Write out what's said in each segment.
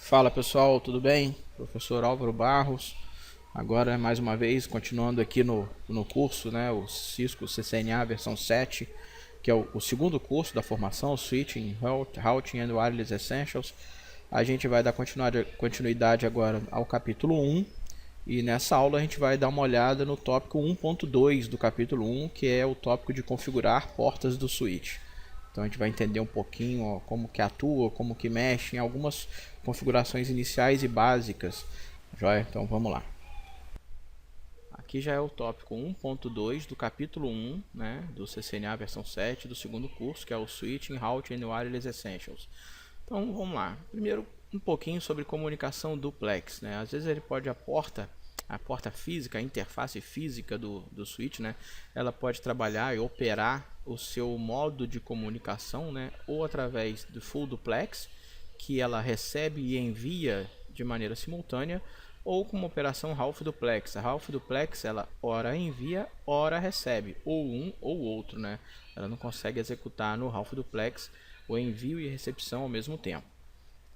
Fala pessoal, tudo bem? Professor Álvaro Barros. Agora mais uma vez continuando aqui no curso, né, o Cisco CCNA versão 7, que é o segundo curso da formação, o Switching, Routing and Wireless Essentials. A gente vai dar continuidade agora ao capítulo 1 e nessa aula a gente vai dar uma olhada no tópico 1.2 do capítulo 1, que é o tópico de configurar portas do switch. Então a gente vai entender um pouquinho como que atua, como que mexe em algumas configurações iniciais e básicas. Joia? Então vamos lá. Aqui já é o tópico 1.2 do capítulo 1, né, do CCNA versão 7 do segundo curso, que é o Switching, Routing and Wireless Essentials. Então vamos lá. Primeiro um pouquinho sobre comunicação duplex, né? Às vezes ele pode a porta física, a interface física do switch, né? Ela pode trabalhar e operar o seu modo de comunicação, né? Ou através do full duplex, que ela recebe e envia de maneira simultânea, ou com uma operação half duplex. A half duplex ela ora envia, ora recebe, ou um ou outro, né? Ela não consegue executar no half duplex o envio e recepção ao mesmo tempo,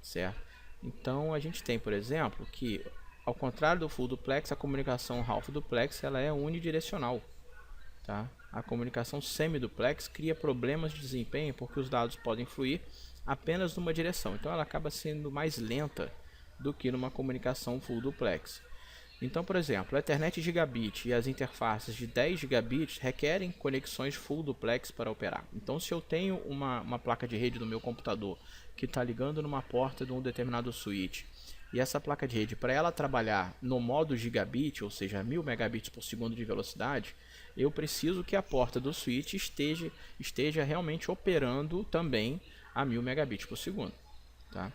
certo? Então a gente tem, por exemplo, que ao contrário do full duplex, a comunicação half duplex ela é unidirecional, tá? A comunicação semi-duplex cria problemas de desempenho porque os dados podem fluir apenas numa direção, então ela acaba sendo mais lenta do que numa comunicação full duplex. Então, por exemplo, a Ethernet gigabit e as interfaces de 10 gigabits requerem conexões full duplex para operar. Então, se eu tenho uma placa de rede no meu computador que está ligando numa porta de um determinado switch, e essa placa de rede, para ela trabalhar no modo gigabit, ou seja, 1000 megabits por segundo de velocidade, eu preciso que a porta do switch esteja realmente operando também a 1000 megabits por segundo. Tá?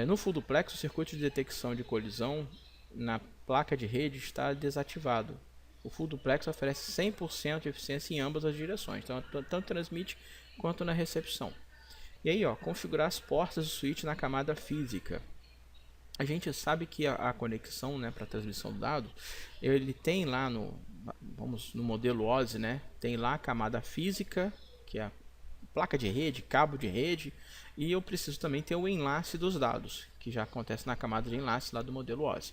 No full duplex, o circuito de detecção de colisão na placa de rede está desativado. O full duplex oferece 100% de eficiência em ambas as direções, então tanto transmite quanto na recepção. E aí, configurar as portas do switch na camada física. A gente sabe que a conexão, né, para transmissão de dados, ele tem lá no modelo OSI, né, tem lá a camada física, que é a placa de rede, cabo de rede, e eu preciso também ter o enlace dos dados, que já acontece na camada de enlace lá do modelo OSI.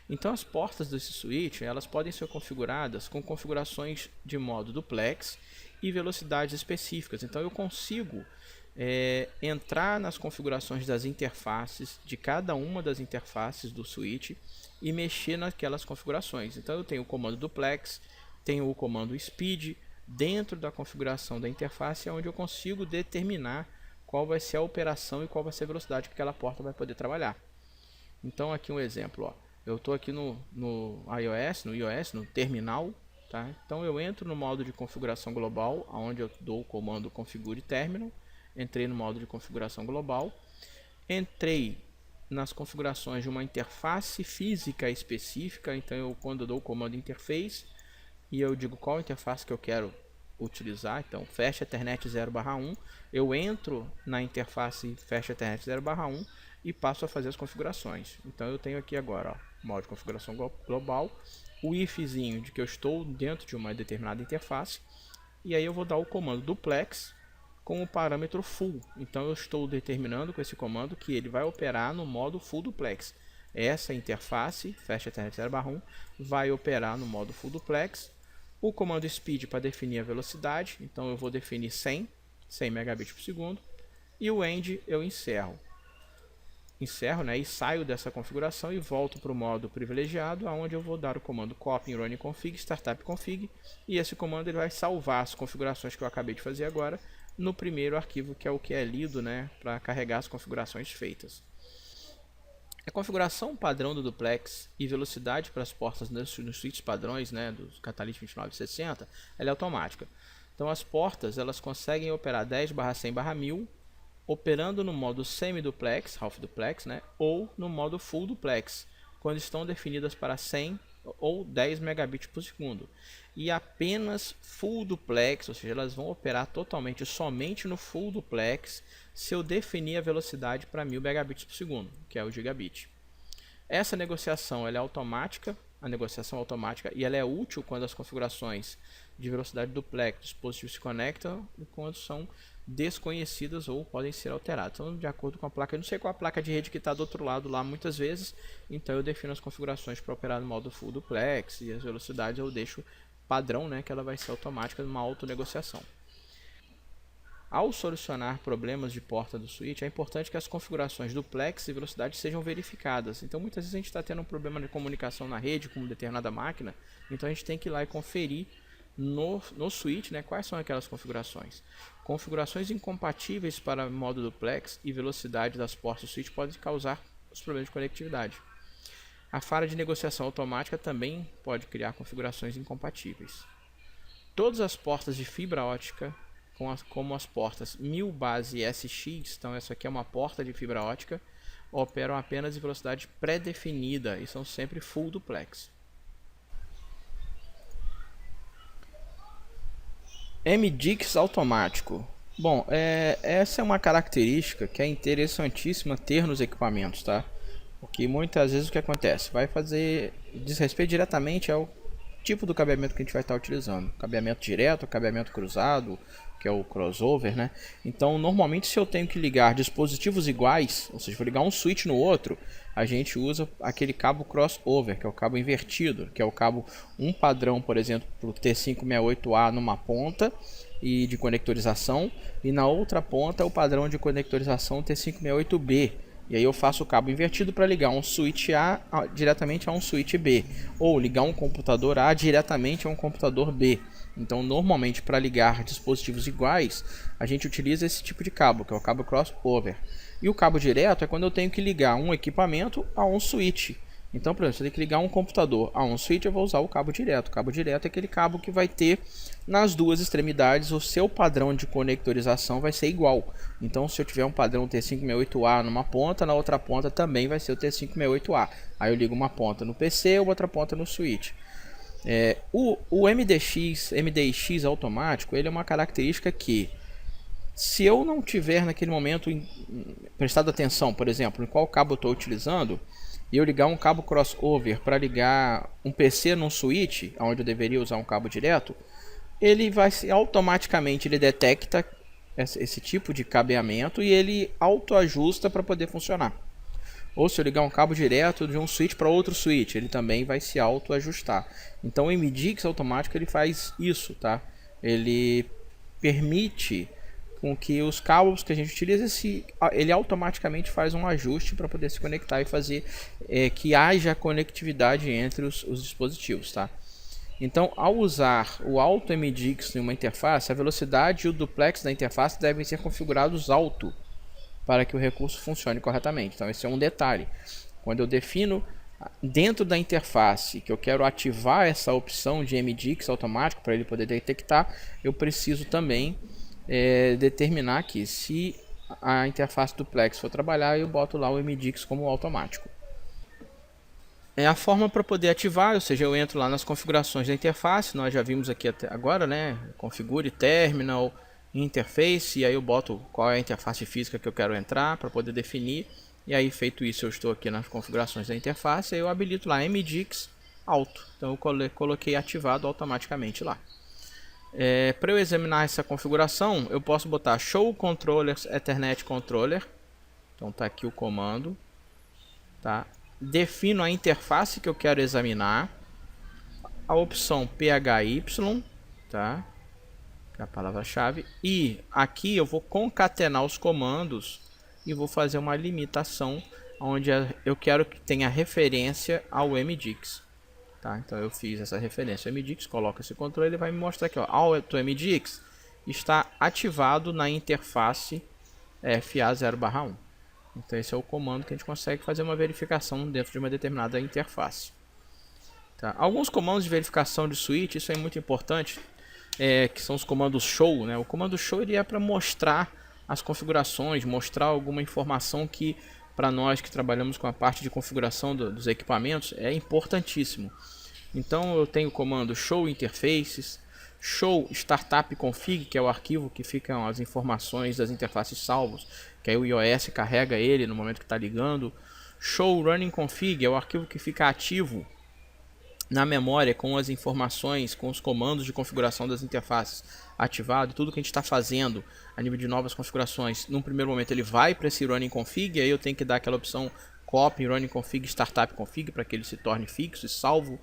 Então as portas desse switch elas podem ser configuradas com configurações de modo duplex e velocidades específicas. Então eu consigo entrar nas configurações das interfaces de cada uma das interfaces do switch e mexer naquelas configurações. Então eu tenho o comando duplex, tenho o comando speed dentro da configuração da interface, onde eu consigo determinar qual vai ser a operação e qual vai ser a velocidade que aquela porta vai poder trabalhar. Então aqui um exemplo, eu estou aqui no iOS, no terminal, tá? Então eu entro no modo de configuração global, onde eu dou o comando configure terminal, entrei no modo de configuração global, entrei nas configurações de uma interface física específica, então quando eu dou o comando interface, e eu digo qual interface que eu quero utilizar, então fecha Ethernet 0/1, eu entro na interface fecha Ethernet 0/1 e passo a fazer as configurações. Então eu tenho aqui agora, modo de configuração global, o ifzinho de que eu estou dentro de uma determinada interface, e aí eu vou dar o comando duplex com o parâmetro full. Então eu estou determinando com esse comando que ele vai operar no modo full duplex. Essa interface fecha Ethernet 0/1 vai operar no modo full duplex. O comando speed para definir a velocidade, então eu vou definir 100 megabits por segundo, e o end eu encerro, né, e saio dessa configuração e volto para o modo privilegiado, onde eu vou dar o comando copy running config startup config, e esse comando ele vai salvar as configurações que eu acabei de fazer agora no primeiro arquivo, que é o que é lido, né, para carregar as configurações feitas. A configuração padrão do duplex e velocidade para as portas nos switches padrões, né, dos Catalyst 2960, ela é automática. Então as portas elas conseguem operar 10/100/1000, operando no modo semi-duplex, half duplex, né, ou no modo full duplex, quando estão definidas para 100 ou 10 megabits por segundo. E apenas full duplex, ou seja, elas vão operar totalmente somente no full duplex se eu definir a velocidade para 1000 megabits por segundo, que é o gigabit. Essa negociação ela é automática, a negociação automática, e ela é útil quando as configurações de velocidade duplex dos dispositivos se conectam e quando são desconhecidas ou podem ser alteradas. Então, de acordo com a placa, eu não sei qual a placa de rede que está do outro lado lá muitas vezes, então eu defino as configurações para operar no modo full duplex e as velocidades eu deixo padrão, né, que ela vai ser automática numa autonegociação. Ao solucionar problemas de porta do switch, é importante que as configurações duplex e velocidade sejam verificadas. Então, muitas vezes a gente está tendo um problema de comunicação na rede com uma determinada máquina, então a gente tem que ir lá e conferir no switch, né, quais são aquelas configurações. Configurações incompatíveis para modo duplex e velocidade das portas do switch podem causar os problemas de conectividade. A falha de negociação automática também pode criar configurações incompatíveis. Todas as portas de fibra ótica, como as portas 1000 base SX, então essa aqui é uma porta de fibra ótica, operam apenas em velocidade pré-definida e são sempre full duplex. MDIX automático. Bom, essa é uma característica que é interessantíssima ter nos equipamentos, tá? Porque muitas vezes o que acontece? Diz respeito diretamente ao tipo do cabeamento que a gente vai estar utilizando. Cabeamento direto, cabeamento cruzado, que é o crossover, né? Então, normalmente, se eu tenho que ligar dispositivos iguais, ou seja, vou ligar um switch no outro, a gente usa aquele cabo crossover, que é o cabo invertido, que é o cabo um padrão, por exemplo, para o T568A numa ponta e de conectorização, e na outra ponta o padrão de conectorização T568B. E aí eu faço o cabo invertido para ligar um switch A diretamente a um switch B, ou ligar um computador A diretamente a um computador B. Então, normalmente, para ligar dispositivos iguais, a gente utiliza esse tipo de cabo, que é o cabo crossover. E o cabo direto é quando eu tenho que ligar um equipamento a um switch. Então, por exemplo, se eu tenho que ligar um computador a um switch, eu vou usar o cabo direto. O cabo direto é aquele cabo que vai ter nas duas extremidades o seu padrão de conectorização vai ser igual. Então, se eu tiver um padrão T568A numa ponta, na outra ponta também vai ser o T568A. Aí eu ligo uma ponta no PC, outra ponta no switch. O MDIX automático, ele é uma característica que, se eu não tiver naquele momento prestado atenção, por exemplo, em qual cabo eu estou utilizando, e eu ligar um cabo crossover para ligar um PC num switch, onde eu deveria usar um cabo direto, ele vai automaticamente ele detecta esse tipo de cabeamento e ele autoajusta para poder funcionar. Ou se eu ligar um cabo direto de um switch para outro switch, ele também vai se autoajustar. Então o MDIX automático ele faz isso, tá? Ele permite com que os cabos que a gente utiliza, ele automaticamente faz um ajuste para poder se conectar e fazer que haja conectividade entre os dispositivos, tá? Então, ao usar o Auto MDIX em uma interface, a velocidade e o duplex da interface devem ser configurados alto para que o recurso funcione corretamente. Então, esse é um detalhe. Quando eu defino dentro da interface que eu quero ativar essa opção de MDIX automático para ele poder detectar, eu preciso também determinar que se a interface duplex for trabalhar, eu boto lá o MDIX como automático. É a forma para poder ativar, ou seja, eu entro lá nas configurações da interface, nós já vimos aqui até agora, né? Configure terminal, interface, e aí eu boto qual é a interface física que eu quero entrar para poder definir. E aí, feito isso, eu estou aqui nas configurações da interface, eu habilito lá MDIX Auto. Então eu coloquei ativado automaticamente lá. Para eu examinar essa configuração, eu posso botar Show Controllers Ethernet Controller. Então tá aqui o comando, tá? Defino a interface que eu quero examinar, a opção PHY, tá? Que é a palavra-chave, e aqui eu vou concatenar os comandos e vou fazer uma limitação onde eu quero que tenha referência ao MDIX, tá? Então eu fiz essa referência ao MDIX, coloco esse controle, ele vai me mostrar aqui, ó, Auto MDIX está ativado na interface FA0/1. Então esse é o comando que a gente consegue fazer uma verificação dentro de uma determinada interface. Tá? Alguns comandos de verificação de switch, isso é muito importante, que são os comandos show, né? O comando show ele é para mostrar as configurações, mostrar alguma informação que para nós que trabalhamos com a parte de configuração dos equipamentos é importantíssimo. Então eu tenho o comando show interfaces, show startup config, que é o arquivo que ficam as informações das interfaces salvos, que aí o iOS carrega ele no momento que está ligando. Show running config é o arquivo que fica ativo na memória com as informações, com os comandos de configuração das interfaces ativado, tudo que a gente está fazendo a nível de novas configurações, num primeiro momento ele vai para esse running config, aí eu tenho que dar aquela opção copy running config startup config para que ele se torne fixo e salvo.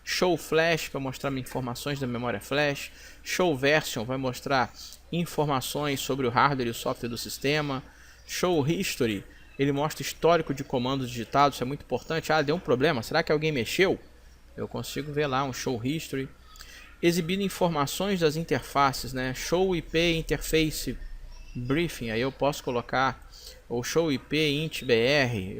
Show flash para mostrar informações da memória flash. Show version vai mostrar informações sobre o hardware e o software do sistema. Show history, ele mostra histórico de comandos digitados, isso é muito importante. Ah, deu um problema, será que alguém mexeu? Eu consigo ver lá um show history. Exibindo informações das interfaces, né? Show IP interface briefing, aí eu posso colocar o show IP int br,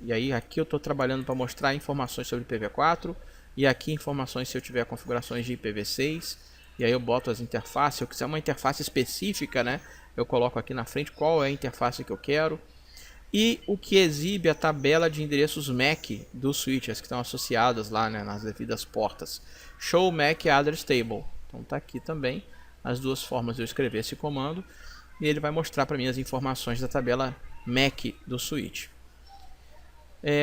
e aí aqui eu estou trabalhando para mostrar informações sobre IPv4 e aqui informações se eu tiver configurações de IPv6, e aí eu boto as interfaces. Se eu quiser uma interface específica, né, eu coloco aqui na frente qual é a interface que eu quero, e o que exibe a tabela de endereços MAC dos switches que estão associadas lá, né, nas devidas portas. Show MAC address table, então está aqui também as duas formas de eu escrever esse comando, e ele vai mostrar para mim as informações da tabela MAC do switch.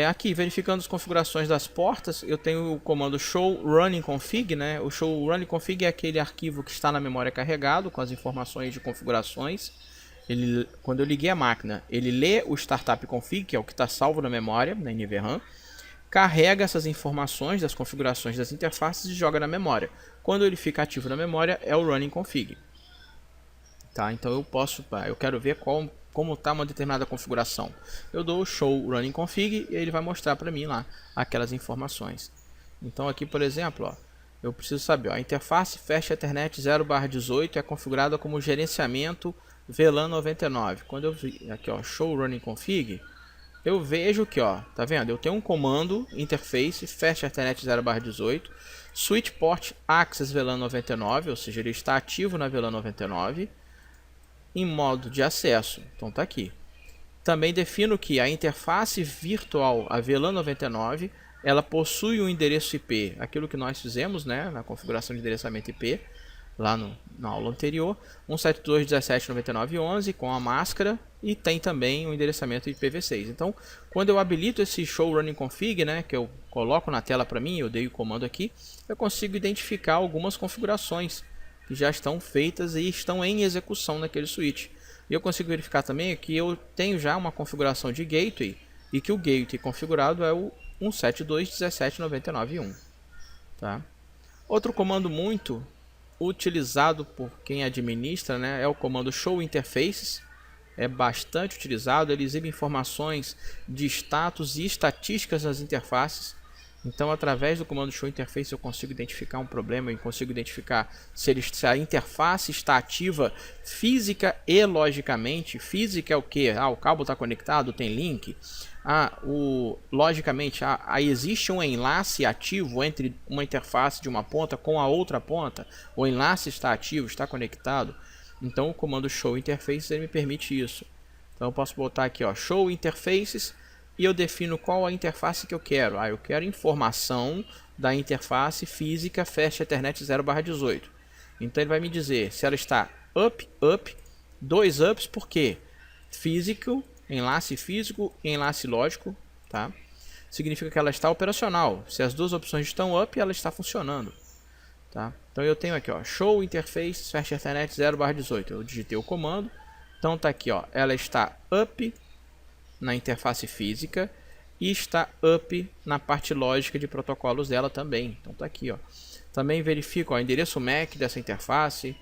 Aqui, verificando as configurações das portas, eu tenho o comando show running config, né? O show running config é aquele arquivo que está na memória carregado com as informações de configurações. Quando eu liguei a máquina, ele lê o startup config, que é o que está salvo na memória, na NVRAM, carrega essas informações das configurações das interfaces e joga na memória. Quando ele fica ativo na memória, é o running config. Tá? Então eu quero ver como está uma determinada configuração. Eu dou o show running config e ele vai mostrar para mim lá aquelas informações. Então aqui, por exemplo, ó, eu preciso saber, ó, a interface Fast Ethernet 0/18 é configurada como gerenciamento VLAN 99. Quando eu vi aqui, ó, show running config, eu vejo que, ó, tá vendo? Eu tenho um comando interface Fast Ethernet 0/18 switch port access VLAN 99, ou seja, ele está ativo na VLAN 99 em modo de acesso. Então tá aqui. Também defino que a interface virtual, a VLAN 99, ela possui um endereço IP, aquilo que nós fizemos, né, na configuração de endereçamento IP, lá na aula anterior, 172.17.99.11 com a máscara, e tem também o endereçamento IPv6. Então, quando eu habilito esse show running config, né, que eu coloco na tela para mim, eu dei o comando aqui, eu consigo identificar algumas configurações que já estão feitas e estão em execução naquele switch. E eu consigo verificar também que eu tenho já uma configuração de gateway e que o gateway configurado é o 172.17.99.1. Tá? Outro comando muito utilizado por quem administra, né, é o comando show interfaces. É bastante utilizado, ele exibe informações de status e estatísticas das interfaces. Então, através do comando show interface, eu consigo identificar um problema, eu consigo identificar se a interface está ativa física e logicamente. Física é o que? O cabo está conectado, tem link. Logicamente, existe um enlace ativo entre uma interface de uma ponta com a outra ponta. O enlace está ativo, está conectado. Então, o comando show interfaces ele me permite isso. Então, eu posso botar aqui, ó, show interfaces. E eu defino qual a interface que eu quero. Eu quero informação da interface física Fast Ethernet 0/18. Então ele vai me dizer se ela está up, 2 ups, por quê? Físico, enlace físico e enlace lógico, tá? Significa que ela está operacional. Se as duas opções estão up, ela está funcionando, tá? Então eu tenho aqui, ó, show interface Fast Ethernet 0/18. Eu digitei o comando. Então tá aqui, ó, ela está up na interface física e está up na parte lógica de protocolos dela também. Então tá aqui, ó. Também verifico o endereço MAC dessa interface.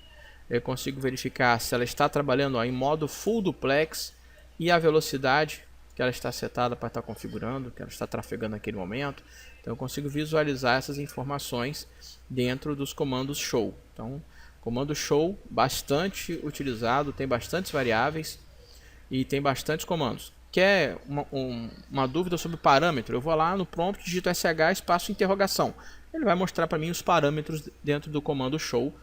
Eu consigo verificar se ela está trabalhando em modo full duplex e a velocidade que ela está setada para estar configurando, que ela está trafegando naquele momento. Então eu consigo visualizar essas informações dentro dos comandos show. Então, comando show bastante utilizado, tem bastantes variáveis e tem bastantes comandos. Quer uma dúvida sobre o parâmetro? Eu vou lá no prompt, digito sh espaço interrogação. Ele vai mostrar para mim os parâmetros dentro do comando show.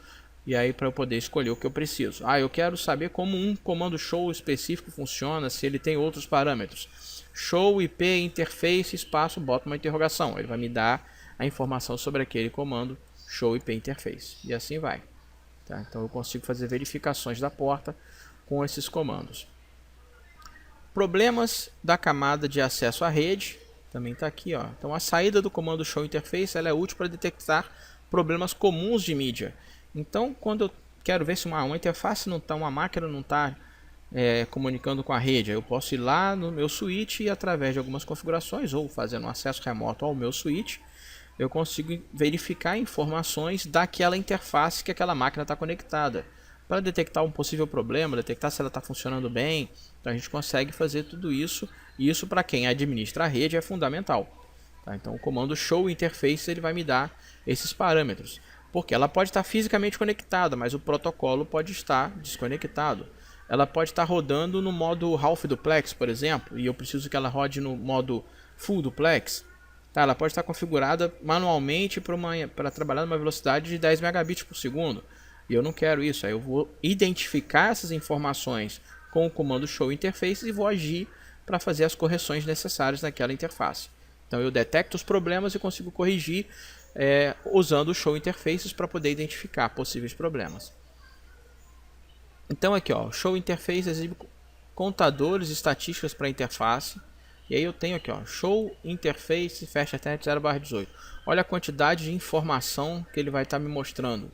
E aí para eu poder escolher o que eu preciso. Eu quero saber como um comando show específico funciona, se ele tem outros parâmetros. Show IP interface espaço, boto uma interrogação. Ele vai me dar a informação sobre aquele comando show IP interface. E assim vai. Tá? Então eu consigo fazer verificações da porta com esses comandos. Problemas da camada de acesso à rede. Também está aqui, ó. Então a saída do comando show interface ela é útil para detectar problemas comuns de mídia. Então quando eu quero ver se uma interface não está, uma máquina não está comunicando com a rede, eu posso ir lá no meu switch e através de algumas configurações ou fazendo um acesso remoto ao meu switch, eu consigo verificar informações daquela interface que aquela máquina está conectada, para detectar um possível problema, detectar se ela está funcionando bem. Então a gente consegue fazer tudo isso, e isso para quem administra a rede é fundamental. Tá? Então o comando show interface ele vai me dar esses parâmetros, porque ela pode estar fisicamente conectada, mas o protocolo pode estar desconectado. Ela pode estar rodando no modo half duplex, por exemplo, e eu preciso que ela rode no modo full duplex. Tá, ela pode estar configurada manualmente para trabalhar numa velocidade de 10 megabits por segundo. E eu não quero isso. Aí eu vou identificar essas informações com o comando show interface e vou agir para fazer as correções necessárias naquela interface. Então eu detecto os problemas e consigo corrigir usando o show interfaces para poder identificar possíveis problemas. Então aqui, ó, show interface exibe contadores e estatísticas para a interface. E aí eu tenho aqui, ó, show interface fecha até 0/18. Olha a quantidade de informação que ele vai estar me mostrando,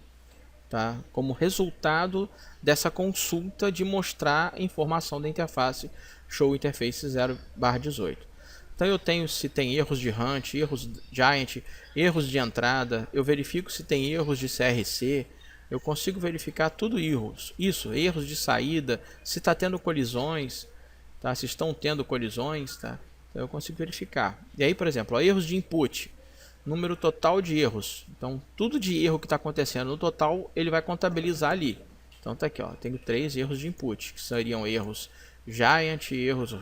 tá? Como resultado dessa consulta de mostrar informação da interface show interface 0/18. Então eu tenho se tem erros de Hunt, erros Giant, erros de entrada, eu verifico se tem erros de CRC. Eu consigo verificar tudo erros de saída, se está tendo colisões, tá? Se estão tendo colisões, tá? Então eu consigo verificar. E aí, por exemplo, ó, erros de input, número total de erros. Então tudo de erro que está acontecendo no total ele vai contabilizar ali. Então tá aqui, ó, tenho 3 erros de input, que seriam erros Giant, erros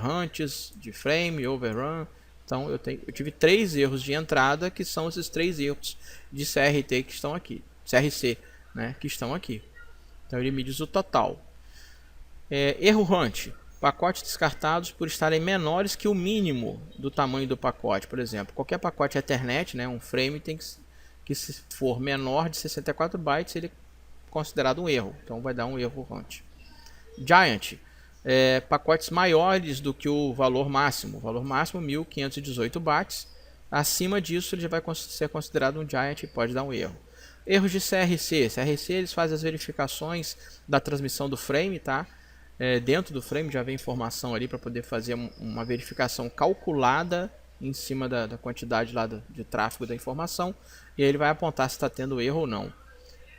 Hunts, de frame, overrun. Então eu tive 3 erros de entrada, que são esses 3 erros de CRT que estão aqui. CRC, né, que estão aqui. Então ele me diz o total. Erro Hunt, pacotes descartados por estarem menores que o mínimo do tamanho do pacote. Por exemplo, qualquer pacote Ethernet, né, um frame tem que se for menor de 64 bytes, ele é considerado um erro. Então vai dar um erro Hunt. Giant, pacotes maiores do que o valor máximo. O valor máximo 1518 bytes. Acima disso ele já vai ser considerado um Giant e pode dar um erro. Erros de CRC. CRC eles fazem as verificações da transmissão do frame, tá? Dentro do frame já vem informação ali para poder fazer uma verificação calculada em cima da quantidade lá de tráfego da informação, e aí ele vai apontar se está tendo erro ou não.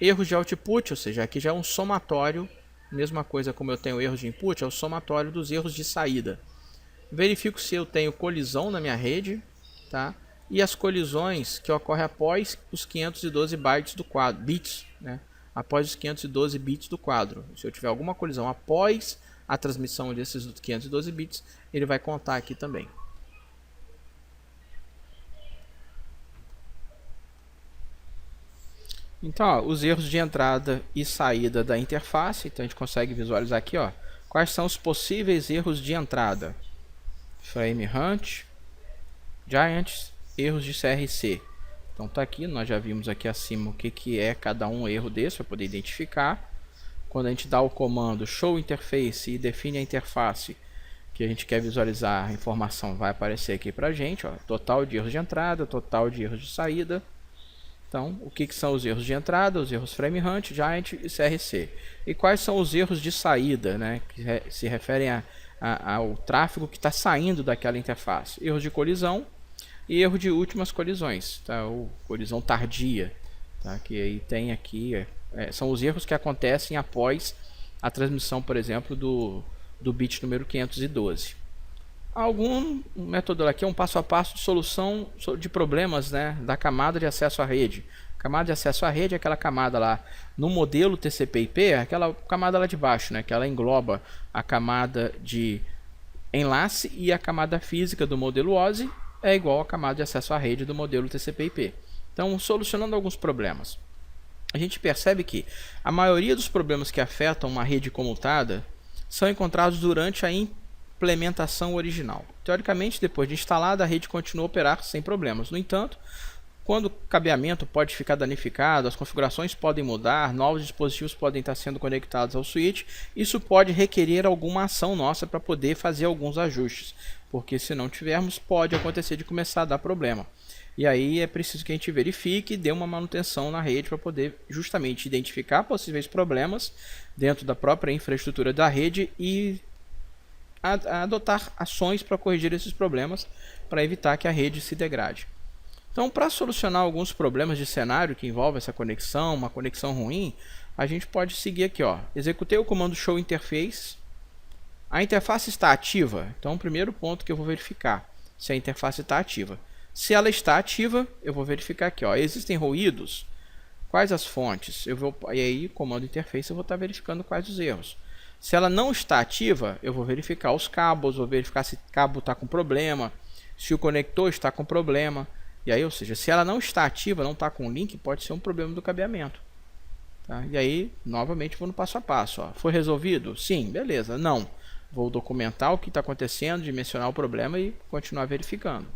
Erros de output, ou seja, aqui já é um somatório, mesma coisa como eu tenho erros de input, é o somatório dos erros de saída. Verifico se eu tenho colisão na minha rede, tá? E as colisões que ocorrem após os 512 bytes do quadro, bits, né? Após os 512 bits do quadro. Se eu tiver alguma colisão após a transmissão desses 512 bits, ele vai contar aqui também. Então, ó, os erros de entrada e saída da interface, então a gente consegue visualizar aqui, ó, quais são os possíveis erros de entrada. Frame Hunt, Giants, erros de CRC. Então tá aqui, nós já vimos aqui acima o que é cada um erro desse, para poder identificar. Quando a gente dá o comando show interface e define a interface que a gente quer visualizar, a informação vai aparecer aqui pra gente, ó, total de erros de entrada, total de erros de saída. Então, o que são os erros de entrada? Os erros frame Hunt, Giant e CRC. E quais são os erros de saída, né, que se referem ao tráfego que está saindo daquela interface? Erros de colisão e erro de últimas colisões, tá? Ou colisão tardia, tá? Que aí tem aqui, são os erros que acontecem após a transmissão, por exemplo, do bit número 512. Algum método aqui é um passo a passo de solução de problemas, né, da camada de acesso à rede. Camada de acesso à rede é aquela camada lá no modelo TCP/IP, aquela camada lá de baixo, né, que ela engloba a camada de enlace, e a camada física do modelo OSI é igual à camada de acesso à rede do modelo TCP/IP. Então, solucionando alguns problemas, a gente percebe que a maioria dos problemas que afetam uma rede comutada são encontrados durante a implementação original. Teoricamente, depois de instalada, a rede continua a operar sem problemas. No entanto, Quando o cabeamento pode ficar danificado, as configurações podem mudar, novos dispositivos podem estar sendo conectados ao switch, isso pode requerer alguma ação nossa para poder fazer alguns ajustes, porque se não tivermos, pode acontecer de começar a dar problema. E aí é preciso que a gente verifique e dê uma manutenção na rede para poder justamente identificar possíveis problemas dentro da própria infraestrutura da rede e adotar ações para corrigir esses problemas para evitar que a rede se degrade. Então, para solucionar alguns problemas de cenário que envolvem essa conexão, uma conexão ruim, a gente pode seguir aqui, ó. Executei o comando show interface. A interface está ativa? Então, o primeiro ponto que eu vou verificar se a interface está ativa. Se ela está ativa, eu vou verificar aqui, ó. Existem ruídos? Quais as fontes? E aí, comando interface, eu vou estar verificando quais os erros. Se ela não está ativa, eu vou verificar os cabos, vou verificar se o cabo está com problema, se o conector está com problema. E aí, ou seja, se ela não está ativa, não está com link, pode ser um problema do cabeamento. Tá? E aí, novamente, vou no passo a passo. Ó. Foi resolvido? Sim, beleza. Não. Vou documentar o que está acontecendo, dimensionar o problema e continuar verificando.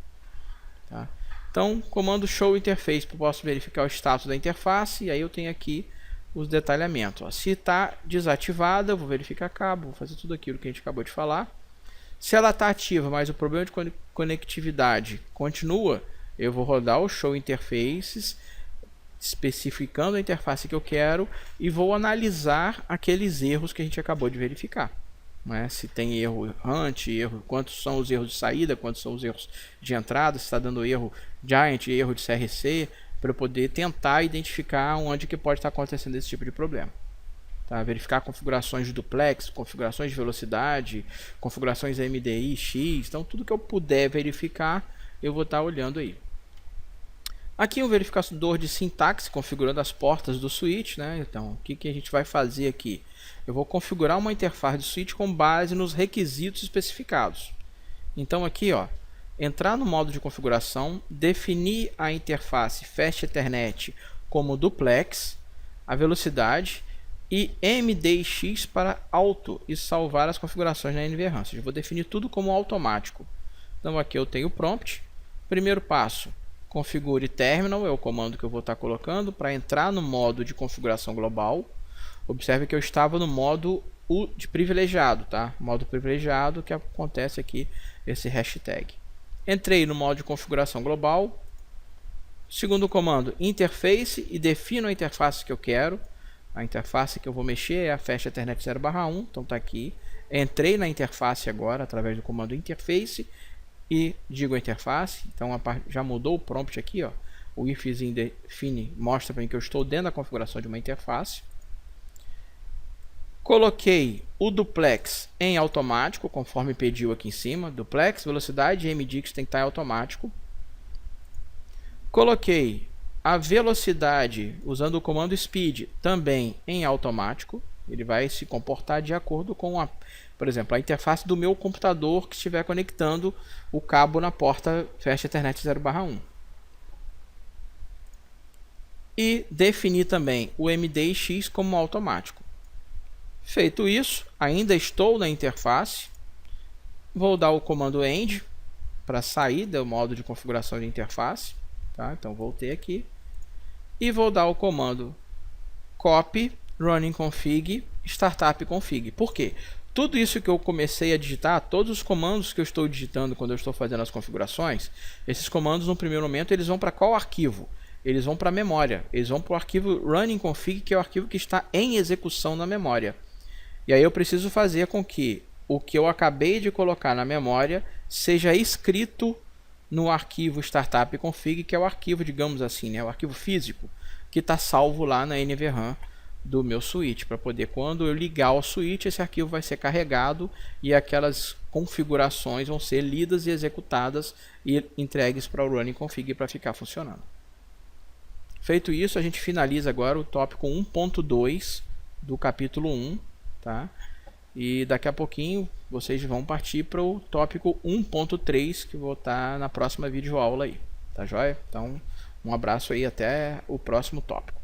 Tá? Então, comando show interface, eu posso verificar o status da interface, e aí eu tenho aqui os detalhamentos. Ó. Se está desativada, eu vou verificar cabo, vou fazer tudo aquilo que a gente acabou de falar. Se ela está ativa, mas o problema de conectividade continua, eu vou rodar o show interfaces, especificando a interface que eu quero e vou analisar aqueles erros que a gente acabou de verificar. Né? Se tem erro errante, quantos são os erros de saída, quantos são os erros de entrada, se está dando erro giant, erro de CRC, para eu poder tentar identificar onde que pode estar acontecendo esse tipo de problema. Tá? Verificar configurações de duplex, configurações de velocidade, configurações MDI, X, então tudo que eu puder verificar, eu vou estar olhando aí. Aqui um verificador de sintaxe configurando as portas do switch, né? Então, o que a gente vai fazer aqui? Eu vou configurar uma interface de switch com base nos requisitos especificados. Então aqui, ó, entrar no modo de configuração, definir a interface Fast Ethernet como duplex, a velocidade e MDX para auto e salvar as configurações na NVRAM. Ou seja, eu vou definir tudo como automático. Então aqui eu tenho o prompt. Primeiro passo. Configure terminal, é o comando que eu vou estar colocando para entrar no modo de configuração global. Observe que eu estava no modo de privilegiado, tá? Modo privilegiado que acontece aqui esse hashtag. Entrei no modo de configuração global. Segundo comando, interface e defino a interface que eu quero. A interface que eu vou mexer é a Fast Ethernet 0/1, então tá aqui. Entrei na interface agora através do comando interface. E digo a interface, então já mudou o prompt aqui, ó. O ifzinho define mostra para mim que eu estou dentro da configuração de uma interface. Coloquei o duplex em automático, conforme pediu aqui em cima. Duplex, velocidade e MDX tem que estar em automático. Coloquei a velocidade usando o comando speed também em automático. Ele vai se comportar de acordo com por exemplo, a interface do meu computador que estiver conectando o cabo na porta Fast Ethernet 0/1. E definir também o MDX como automático. Feito isso, ainda estou na interface. Vou dar o comando end para sair do modo de configuração de interface. Tá? Então voltei aqui. E vou dar o comando copy running config startup config. Por quê? Tudo isso que eu comecei a digitar, todos os comandos que eu estou digitando quando eu estou fazendo as configurações, esses comandos no primeiro momento eles vão para qual arquivo? Eles vão para a memória, eles vão para o arquivo running config, que é o arquivo que está em execução na memória. E aí eu preciso fazer com que o que eu acabei de colocar na memória seja escrito no arquivo startup config, que é o arquivo, digamos assim, né, o arquivo físico, que está salvo lá na NVRAM do meu switch, para poder, quando eu ligar o switch, esse arquivo vai ser carregado e aquelas configurações vão ser lidas e executadas e entregues para o running config para ficar funcionando. Feito isso, a gente finaliza agora o tópico 1.2 do capítulo 1, tá? E daqui a pouquinho vocês vão partir para o tópico 1.3, que vou estar na próxima videoaula aí, tá joia? Então, um abraço aí, até o próximo tópico.